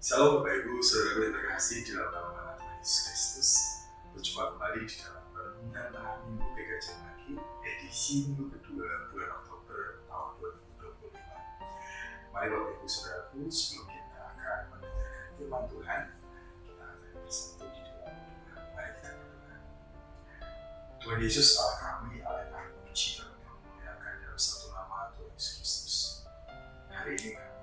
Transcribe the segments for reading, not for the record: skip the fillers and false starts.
Salam Bapak Ibu, saudara yang terkasih di dalam nama Tuhan Yesus Kristus. Berjumpa kembali di dalam renungan malam Minggu PKJ Pagi, edisi minggu kedua bulan Oktober tahun 2025. Mari Bapak Ibu saudaraku, sebelum kita akan mendengarkan firman Tuhan, kita akan bersatu di dalam doa. Mari kita berdoa. Tuhan Yesus Allah kami, Allah yang Maha Pengaji, kami memuliakan dalam satu nama Tuhan Yesus Kristus. Hari ini kami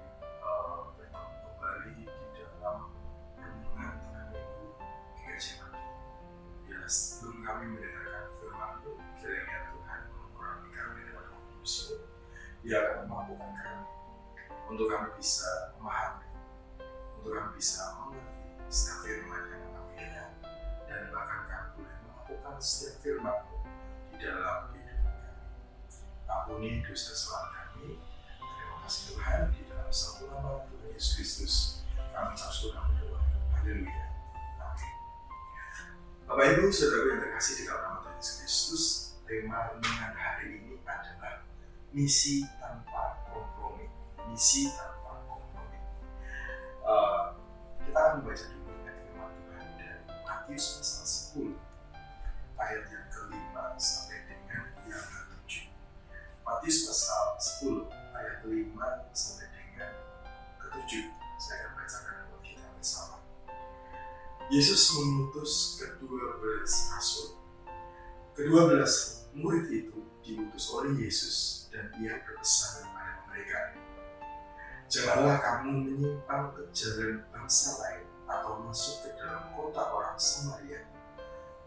bertemu kembali di dalam renungan tengah minggu PKJ Pagi. Ya, sebelum kami mendengarkan firman-Mu, kiranya Tuhan mengurangi kami dalam waktu. Dia akan memampukan kami untuk kami bisa memahami, untuk kami bisa mengerti setiap firman yang kami dengar, dan bahkan kami boleh melakukan setiap firman-Mu di dalam kehidupan kami. Ampuni dosa kesalahan kami. Terima kasih Tuhan, di dalam satu nama Tuhan Yesus Kristus kami bersyukur berdoa. Haleluya. Amin. Bapak Ibu saudara yang terkasih di dalam nama Tuhan Yesus Kristus, tema renungan hari ini adalah misi tanpa kompromi. Misi tanpa kompromi. Kita akan membaca dulu firman Tuhan dari Matius pasal 10 ayat yang ke-5 sampai dengan yang ke-7. Matius pasal 10 ayat 5 sampai dengan ke-7. Saya akan bacakan buat kita bersama. Yesus mengutus ke-12 rasul. Ke-12 murid itu diutus oleh Yesus dan ia berpesan kepada mereka, janganlah kamu menyimpang ke jalan bangsa lain atau masuk ke dalam kota orang Samaria,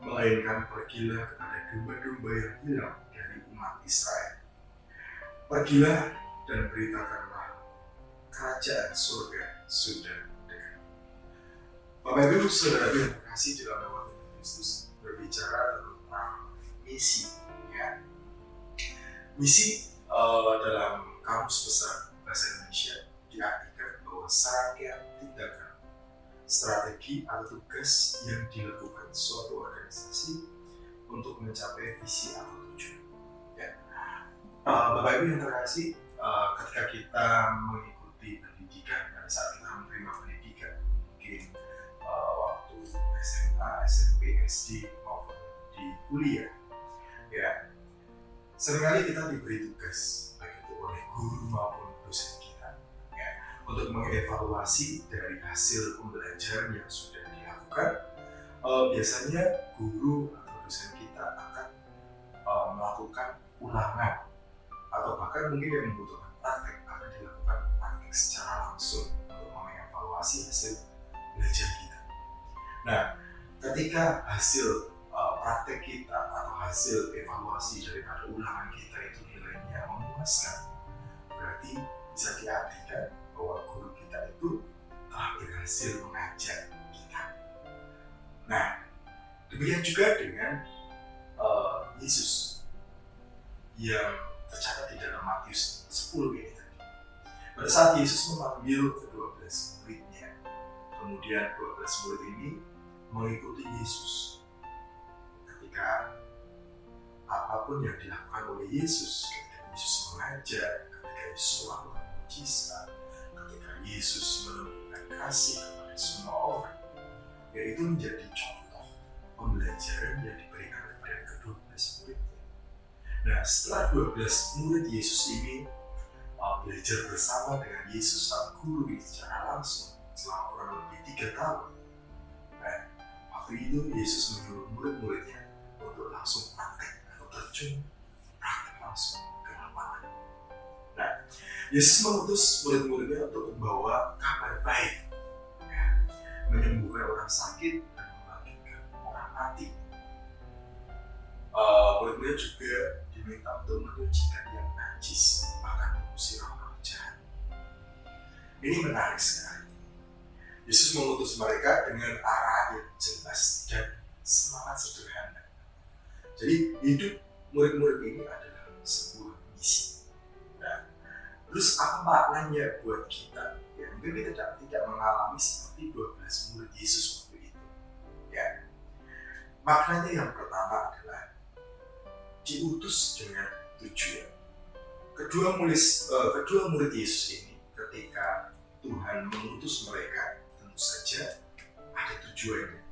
melainkan pergilah kepada domba-domba yang hilang dari umat Israel. Pergilah dan beritakanlah kerajaan surga sudah dekat. Bapak Ibu saudara yang terkasih di dalam nama Tuhan Yesus, berbicara tentang misi. Ya. Misi dalam kamus besar bahasa Indonesia diartikan bahwa serangkaian tindakan, strategi atau tugas yang dilakukan suatu organisasi untuk mencapai visi atau tujuan. Ya. Bapak Ibu yang terkasih, ketika kita mengikuti pendidikan, pada saat kita menerima pendidikan, mungkin waktu SMA, SMP, SD maupun di kuliah, ya, seringkali kita diberi tugas baik itu oleh guru maupun dosen kita, ya, untuk mengevaluasi dari hasil pembelajaran yang sudah dilakukan. Biasanya guru atau dosen kita akan melakukan ulangan atau bahkan mungkin yang membutuhkan praktek akan dilakukan praktek secara langsung untuk mengevaluasi hasil belajar kita. Nah, ketika hasil praktek kita atau hasil evaluasi daripada ulangan kita itu nilainya memuaskan, berarti bisa diartikan bahwa guru kita itu telah berhasil mengajar kita. Nah, demikian juga dengan Yesus yang tercatat di dalam Matius 10 ini tadi. Pada saat Yesus memanggil ke-12 muridnya, kemudian 12 murid ini mengikuti Yesus. Ketika apapun yang dilakukan oleh Yesus, ketika Yesus mengajar, ketika Yesus melakukan mujizat, ketika Yesus menunjukkan kasih kepada semua orang, yaitu menjadi contoh pembelajaran yang diberikan kepada ke-12 muridnya. Nah, setelah 12 murid Yesus ini belajar bersama dengan Yesus sang guru secara langsung selama kurang lebih 3 tahun. Nah, waktu itu Yesus menyuruh murid-muridnya untuk langsung praktek atau terjun praktek langsung ke lapangan. Nah, Yesus mengutus murid-muridnya untuk membawa kabar baik, ya, menyembuhkan orang sakit dan membangkitkan orang mati. Murid-murid juga diminta untuk menyucikan yang najis, bahkan mengusir roh jahat. Ini menarik sekali. Yesus mengutus mereka dengan arah yang jelas dan semangat sederhana. Jadi hidup murid-murid ini adalah sebuah misi. Nah, terus apa maknanya buat kita? Ya, mungkin kita tidak mengalami seperti 12 murid Yesus waktu itu. Ya, maknanya yang pertama adalah diutus dengan tujuan. Kedua murid Yesus ini ketika Tuhan mengutus mereka, tujuannya.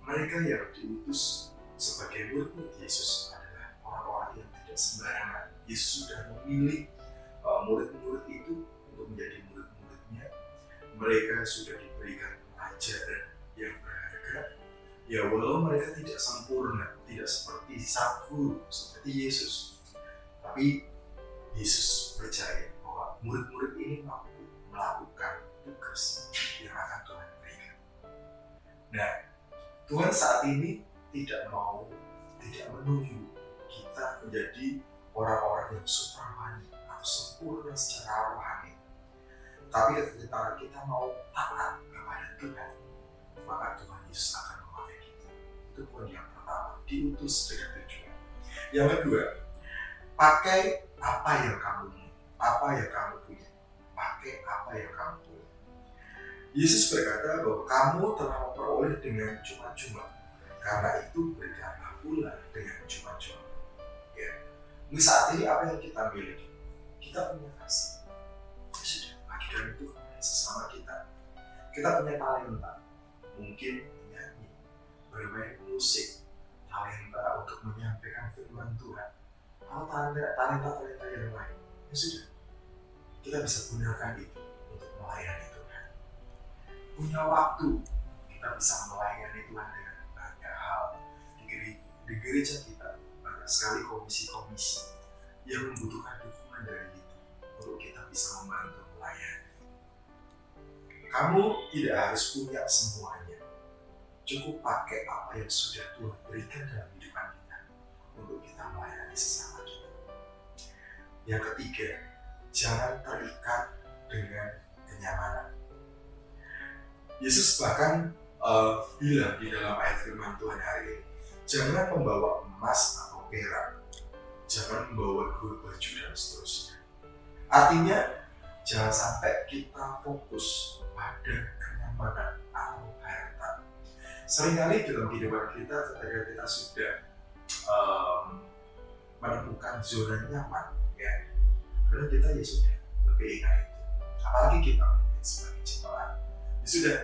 Mereka yang diutus sebagai murid Yesus adalah orang-orang yang tidak sembarangan. Yesus sudah memilih murid-murid itu untuk menjadi murid-muridnya. Mereka sudah diberikan ajaran yang berharga. Ya, walau mereka tidak sempurna, tidak seperti sang guru, seperti Yesus, tapi Yesus percaya bahwa murid-murid ini mampu melakukan tugas yang akan Tuhan berikan. Nah, Tuhan saat ini tidak menuju kita menjadi orang-orang yang supermani atau sempurna secara rohani. Tapi ketika kita mau taat kepada Tuhan, maka Tuhan Yesus akan memakai kita. Itu poin yang pertama, diutus dengan tujuan. Yang kedua, pakai apa yang kamu punya. Pakai apa yang kamu punya. Yesus berkata bahwa kamu telah memperoleh dengan cuma-cuma, karena itu berikanlah pula dengan cuma-cuma. Ya. Ini saat ini apa yang kita miliki? Kita punya kasih. Sudah, bagikan itu kepada sesama kita. Kita punya talenta, mungkin menyanyi, bermain musik, talenta untuk menyampaikan firman Tuhan, atau talenta yang lain. Ya sudah, kita bisa gunakan itu untuk melayani Tuhan. Punya waktu, kita bisa melayani Tuhan dengan banyak hal. Di gereja kita banyak sekali komisi-komisi yang membutuhkan dukungan dari kita untuk kita bisa membantu melayani. Kamu tidak harus punya semuanya. Cukup pakai apa yang sudah Tuhan berikan dalam kehidupan kita untuk kita melayani sesama kita. Yang ketiga, jangan terikat dengan kenyamanan. Yesus bahkan bilang di dalam ayat firman Tuhan hari ini, jangan membawa emas atau perak, jangan membawa dua baju dan seterusnya. Artinya, jangan sampai kita fokus pada kenyamanan atau harta. Seringkali dalam kehidupan kita, ketika kita sudah menemukan zona nyaman, ya, karena kita ya sudah lebih enak itu. Apalagi kita mungkin sebagai jemaat, ya sudah,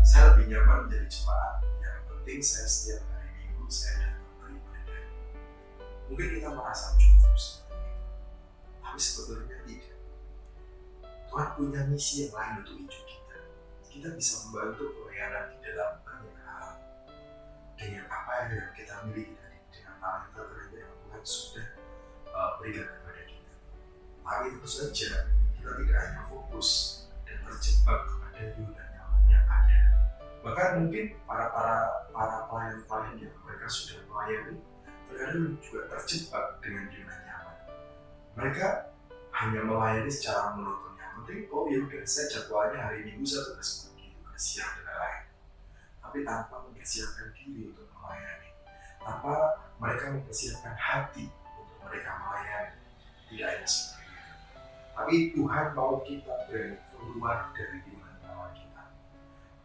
saya lebih nyaman menjadi jemaat. Yang penting saya setiap hari Minggu saya datang beribadah. Mungkin kita merasa cukup seperti itu, tapi sebetulnya tidak. Tuhan punya misi yang lain untuk hidup kita. Kita bisa membantu pelayanan di dalam banyak hal dengan apa yang kita miliki tadi, dengan talenta-talenta yang Tuhan sudah berikan kepada kita. Tapi tentu saja kita tidak hanya fokus dan terjebak kepada zona nyaman yang ada. Bahkan mungkin para pelayan-pelayan yang mereka sudah melayani terkadang juga terjebak dengan zona nyaman. Mereka hanya melayani secara monoton. Yang penting, oh ya udah, saya jadwalnya hari Minggu saya tugas pagi, tugas siang dan lain-lain. Tapi tanpa mempersiapkan diri untuk melayani, tanpa mereka mempersiapkan hati untuk mereka melayani. Tidak hanya seperti itu. Tapi Tuhan mau kita keluar dari zona nyaman kita.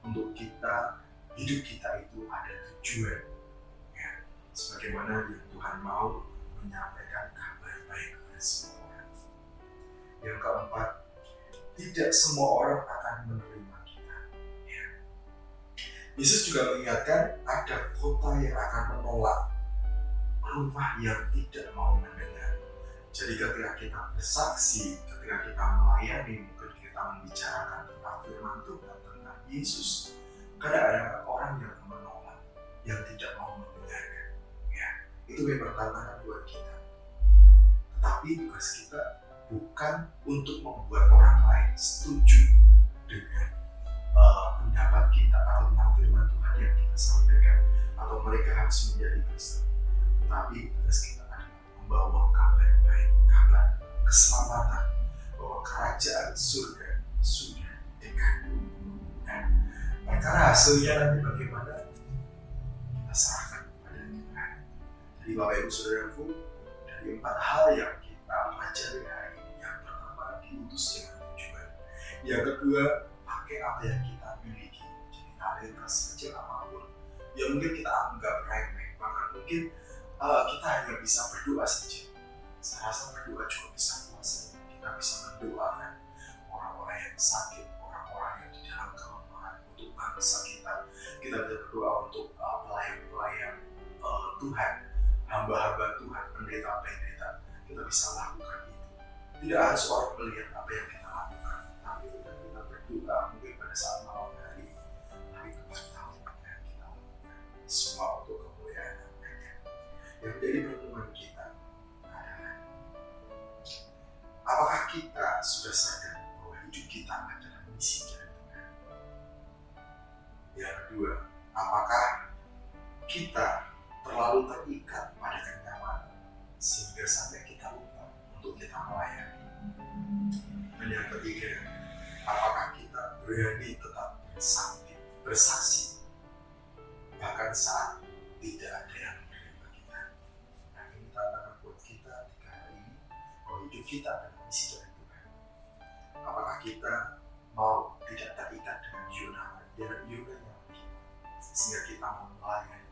Untuk kita, hidup kita itu ada tujuan. Ya, sebagaimana yang Tuhan mau menyampaikan kabar baik kepada semua orang. Yang keempat, tidak semua orang akan menerima kita. Ya. Yesus juga mengingatkan ada kota yang akan menolak, rumah yang tidak mau mendengar. Jadi ketika kita bersaksi, ketika kita melayani, mungkin kita membicarakan tentang firman Tuhan, tentang Yesus, kadang ada orang yang menolak, yang tidak mau mendengarkan. Ya, itu memang tantangan buat kita. Tetapi tugas kita bukan untuk membuat orang lain setuju dengan pendapat kita atau tentang firman Tuhan yang kita sampaikan, atau mereka harus menjadi Kristen. Tetapi tugas kita adalah membawa kabar baik, kabar keselamatan, bahwa kerajaan surga sudah dekat. Nah, perkara hasilnya nanti bagaimana, kita serahkan kepada Tuhan. Jadi Bapak Ibu Saudaraku, dari 4 hal yang kita pelajari hari ini, yang pertama diutus dengan tujuan, yang kedua pakai apa yang kita miliki, jadi talenta sekecil apapun yang mungkin kita anggap remeh, bahkan mungkin kita hanya bisa berdoa saja. Saya rasa berdoa juga bisa kuasa. Kita bisa mendoakan orang-orang yang sakit, orang-orang yang di dalam kelemahan, untuk bangsa kita, Tidak harus orang melihat apa yang kita lakukan, tapi ketika kita berdoa mungkin pada saat malam hari, tapi Tuhan tahu apa yang kita lakukan. Semua untuk kemuliaan namanya. Yang menjadi pertemuan kita adalah, apakah kita sudah sadar bahwa hidup kita adalah misi dari Tuhan? Yang kedua, apakah kita terlalu terikat pada kenyamanan sehingga sampai kita lupa untuk kita melayani? Dan yang ketiga, apakah kita berani tetap bersaksi bahkan saat tidak ada yang menerima kita? Nah, ini tantangan buat kita ketika hari ini, bahwa hidup kita adalah misi dari Tuhan. Apakah kita mau tidak terikat dengan zona nyaman kita, sehingga kita mau melayani